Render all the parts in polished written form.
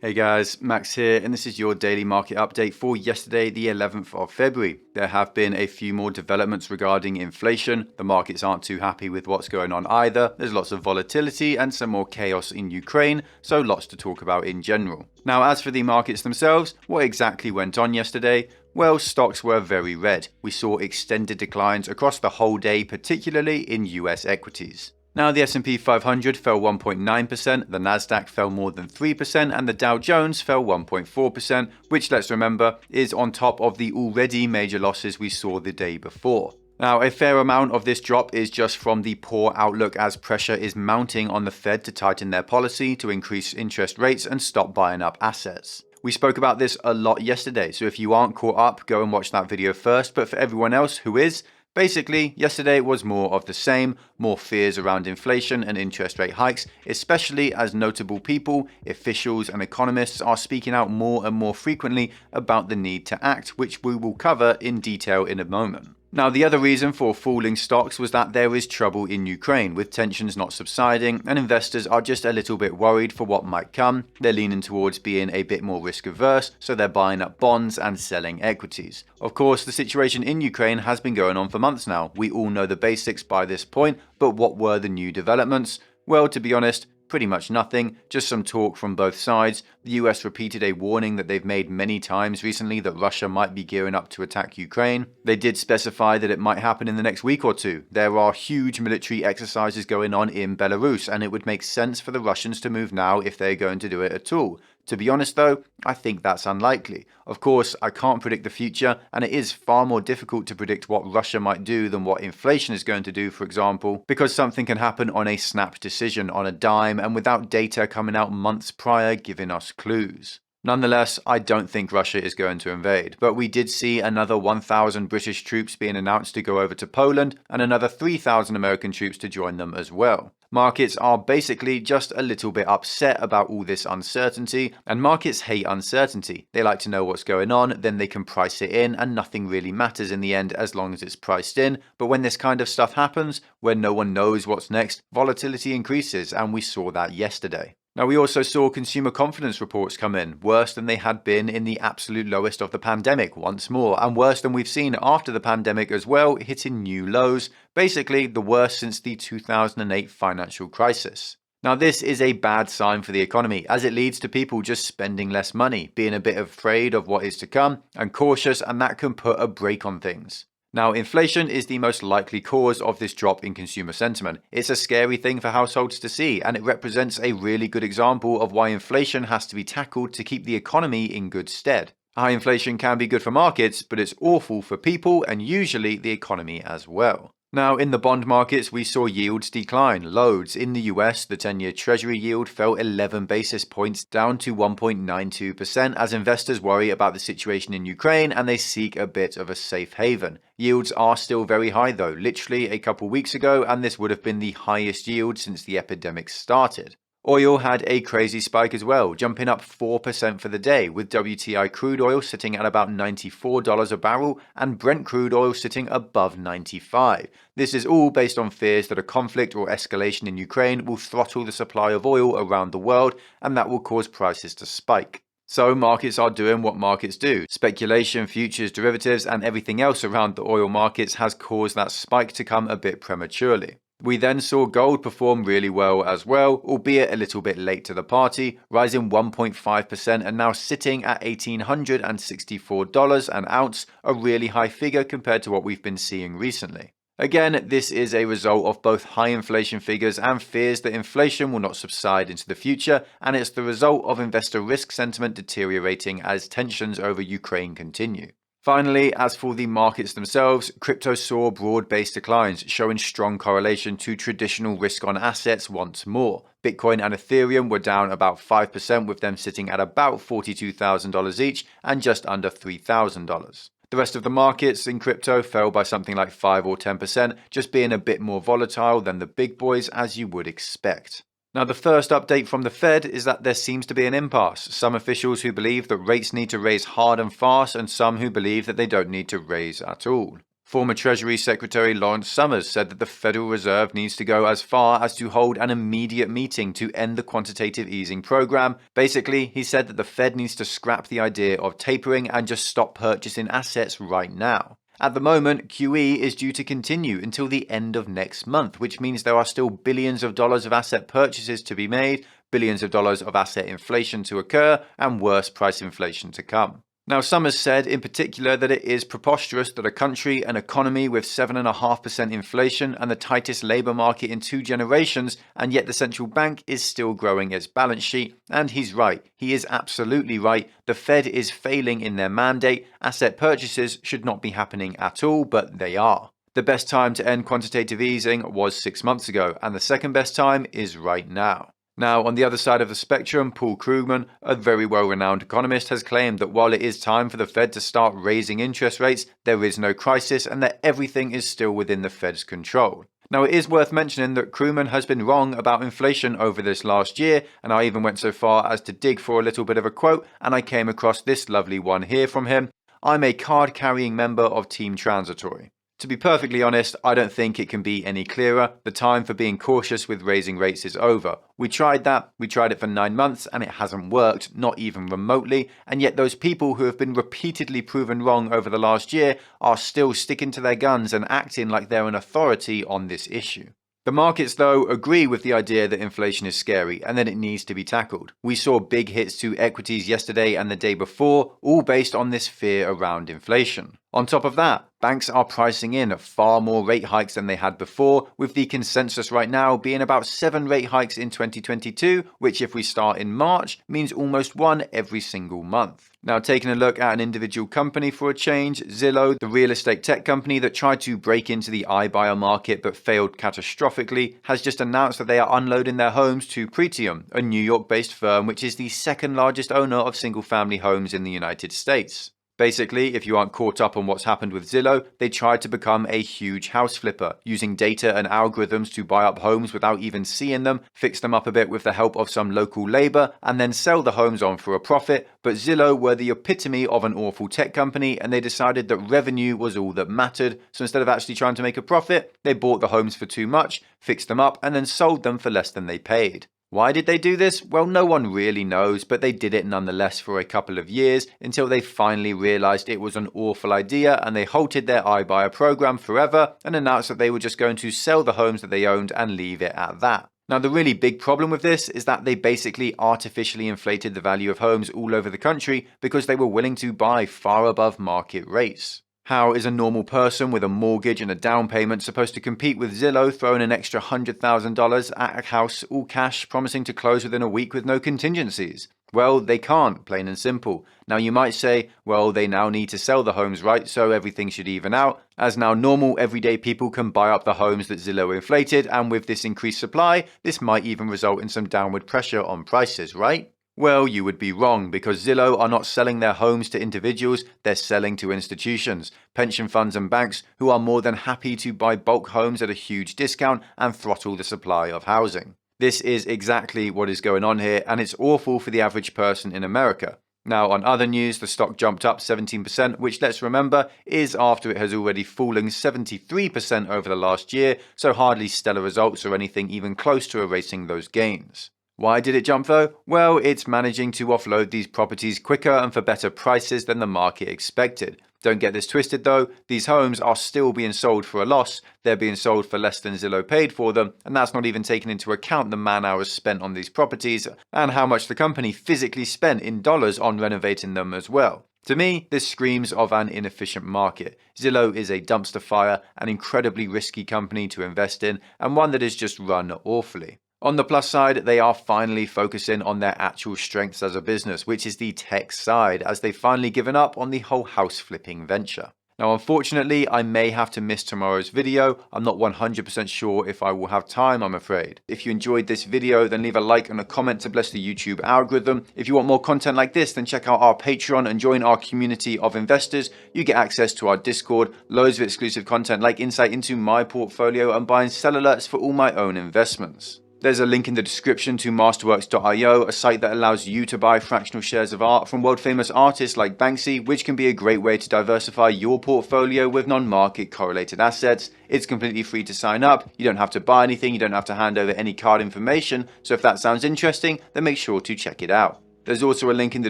Hey guys, Max here, and this is your daily market update for yesterday, the 11th of February. There have been a few more developments regarding inflation. The markets aren't too happy with what's going on either. There's lots of volatility and some more chaos in Ukraine, so lots to talk about in general. Now, as for the markets themselves, what exactly went on yesterday? Well, stocks were very red. We saw extended declines across the whole day, particularly in US equities. Now, the S&P 500 fell 1.9%, the Nasdaq fell more than 3%, and the Dow Jones fell 1.4%, which, let's remember, is on top of the already major losses we saw the day before. Now, a fair amount of this drop is just from the poor outlook as pressure is mounting on the Fed to tighten their policy, to increase interest rates, and stop buying up assets. We spoke about this a lot yesterday, so if you aren't caught up, go and watch that video first, but for everyone else who is, basically, yesterday was more of the same, more fears around inflation and interest rate hikes, especially as notable people, officials and economists are speaking out more and more frequently about the need to act, which we will cover in detail in a moment. Now, the other reason for falling stocks was that there is trouble in Ukraine, with tensions not subsiding, and investors are just a little bit worried for what might come. They're leaning towards being a bit more risk averse, so they're buying up bonds and selling equities. Of course, the situation in Ukraine has been going on for months now. We all know the basics by this point, but what were the new developments? Well, to be honest, pretty much nothing, just some talk from both sides. The US repeated a warning that they've made many times recently that Russia might be gearing up to attack Ukraine. They did specify that it might happen in the next week or two. There are huge military exercises going on in Belarus, and it would make sense for the Russians to move now if they're going to do it at all. To be honest though, I think that's unlikely. Of course, I can't predict the future, and it is far more difficult to predict what Russia might do than what inflation is going to do, for example, because something can happen on a snap decision, on a dime, and without data coming out months prior giving us clues. Nonetheless, I don't think Russia is going to invade, but we did see another 1,000 British troops being announced to go over to Poland and another 3,000 American troops to join them as well. Markets are basically just a little bit upset about all this uncertainty, and markets hate uncertainty. They like to know what's going on, then they can price it in, and nothing really matters in the end as long as it's priced in. But when this kind of stuff happens, when no one knows what's next, volatility increases, and we saw that yesterday. Now, we also saw consumer confidence reports come in, worse than they had been in the absolute lowest of the pandemic once more, and worse than we've seen after the pandemic as well, hitting new lows, basically the worst since the 2008 financial crisis. Now, this is a bad sign for the economy, as it leads to people just spending less money, being a bit afraid of what is to come, and cautious, and that can put a brake on things. Now, inflation is the most likely cause of this drop in consumer sentiment. It's a scary thing for households to see, and it represents a really good example of why inflation has to be tackled to keep the economy in good stead. High inflation can be good for markets, but it's awful for people and usually the economy as well. Now, in the bond markets, we saw yields decline loads. In the US, the 10-year Treasury yield fell 11 basis points down to 1.92% as investors worry about the situation in Ukraine and they seek a bit of a safe haven. Yields are still very high though, literally a couple weeks ago, and this would have been the highest yield since the epidemic started. Oil had a crazy spike as well, jumping up 4% for the day, with WTI crude oil sitting at about $94 a barrel and Brent crude oil sitting above $95. This is all based on fears that a conflict or escalation in Ukraine will throttle the supply of oil around the world, and that will cause prices to spike. So markets are doing what markets do. Speculation, futures, derivatives, and everything else around the oil markets has caused that spike to come a bit prematurely. We then saw gold perform really well as well, albeit a little bit late to the party, rising 1.5% and now sitting at $1,864 an ounce, a really high figure compared to what we've been seeing recently. Again, this is a result of both high inflation figures and fears that inflation will not subside into the future, and it's the result of investor risk sentiment deteriorating as tensions over Ukraine continue. Finally, as for the markets themselves, crypto saw broad-based declines, showing strong correlation to traditional risk-on assets once more. Bitcoin and Ethereum were down about 5%, with them sitting at about $42,000 each and just under $3,000. The rest of the markets in crypto fell by something like 5 or 10%, just being a bit more volatile than the big boys as you would expect. Now, the first update from the Fed is that there seems to be an impasse. Some officials who believe that rates need to raise hard and fast, and some who believe that they don't need to raise at all. Former Treasury Secretary Lawrence Summers said that the Federal Reserve needs to go as far as to hold an immediate meeting to end the quantitative easing program. Basically, he said that the Fed needs to scrap the idea of tapering and just stop purchasing assets right now. At the moment, QE is due to continue until the end of next month, which means there are still billions of dollars of asset purchases to be made, billions of dollars of asset inflation to occur, and worse price inflation to come. Now, Summers said in particular that it is preposterous that a country, an economy with 7.5% inflation and the tightest labour market in 2 generations, and yet the central bank is still growing its balance sheet. And he's right. He is absolutely right. The Fed is failing in their mandate. Asset purchases should not be happening at all, but they are. The best time to end quantitative easing was 6 months ago, and the second best time is right now. Now, on the other side of the spectrum, Paul Krugman, a very well-renowned economist, has claimed that while it is time for the Fed to start raising interest rates, there is no crisis and that everything is still within the Fed's control. Now, it is worth mentioning that Krugman has been wrong about inflation over this last year, and I even went so far as to dig for a little bit of a quote, and I came across this lovely one here from him. "I'm a card-carrying member of Team Transitory." To be perfectly honest, I don't think it can be any clearer. The time for being cautious with raising rates is over. We tried that. We tried it for 9 months and it hasn't worked, not even remotely. And yet those people who have been repeatedly proven wrong over the last year are still sticking to their guns and acting like they're an authority on this issue. The markets, though, agree with the idea that inflation is scary and that it needs to be tackled. We saw big hits to equities yesterday and the day before, all based on this fear around inflation. On top of that, banks are pricing in far more rate hikes than they had before, with the consensus right now being about 7 rate hikes in 2022, which if we start in March, means almost 1 every single month. Now, taking a look at an individual company for a change, Zillow, the real estate tech company that tried to break into the iBuyer market but failed catastrophically, has just announced that they are unloading their homes to Pretium, a New York-based firm which is the second largest owner of single-family homes in the United States. Basically, if you aren't caught up on what's happened with Zillow, they tried to become a huge house flipper, using data and algorithms to buy up homes without even seeing them, fix them up a bit with the help of some local labor, and then sell the homes on for a profit. But Zillow were the epitome of an awful tech company, and they decided that revenue was all that mattered. So instead of actually trying to make a profit, they bought the homes for too much, fixed them up, and then sold them for less than they paid. Why did they do this? Well, no one really knows, but they did it nonetheless for a couple of years until they finally realized it was an awful idea and they halted their iBuyer program forever and announced that they were just going to sell the homes that they owned and leave it at that. Now, the really big problem with this is that they basically artificially inflated the value of homes all over the country because they were willing to buy far above market rates. How is a normal person with a mortgage and a down payment supposed to compete with Zillow throwing an extra $100,000 at a house all cash promising to close within a week with no contingencies? Well, they can't, plain and simple. Now you might say, well, they now need to sell the homes, right? So everything should even out. As now normal, everyday people can buy up the homes that Zillow inflated, and with this increased supply, this might even result in some downward pressure on prices, right? Well, you would be wrong, because Zillow are not selling their homes to individuals, they're selling to institutions, pension funds and banks who are more than happy to buy bulk homes at a huge discount and throttle the supply of housing. This is exactly what is going on here, and it's awful for the average person in America. Now, on other news, the stock jumped up 17%, which, let's remember, is after it has already fallen 73% over the last year, so hardly stellar results or anything even close to erasing those gains. Why did it jump though? Well, it's managing to offload these properties quicker and for better prices than the market expected. Don't get this twisted though, these homes are still being sold for a loss, they're being sold for less than Zillow paid for them, and that's not even taking into account the man hours spent on these properties and how much the company physically spent in dollars on renovating them as well. To me, this screams of an inefficient market. Zillow is a dumpster fire, an incredibly risky company to invest in, and one that is just run awfully. On the plus side, they are finally focusing on their actual strengths as a business, which is the tech side, as they've finally given up on the whole house flipping venture. Now, unfortunately, I may have to miss tomorrow's video. I'm not 100% sure if I will have time, I'm afraid. If you enjoyed this video, then leave a like and a comment to bless the YouTube algorithm. If you want more content like this, then check out our Patreon and join our community of investors. You get access to our Discord, loads of exclusive content like insight into my portfolio and buy and sell alerts for all my own investments. There's a link in the description to masterworks.io, a site that allows you to buy fractional shares of art from world-famous artists like Banksy, which can be a great way to diversify your portfolio with non-market correlated assets. It's completely free to sign up. You don't have to buy anything. You don't have to hand over any card information. So if that sounds interesting, then make sure to check it out. There's also a link in the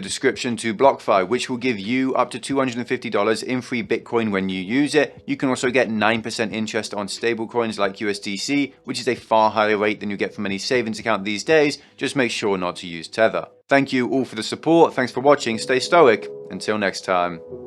description to BlockFi, which will give you up to $250 in free Bitcoin when you use it. You can also get 9% interest on stablecoins like USDC, which is a far higher rate than you get from any savings account these days. Just make sure not to use Tether. Thank you all for the support. Thanks for watching. Stay stoic. Until next time.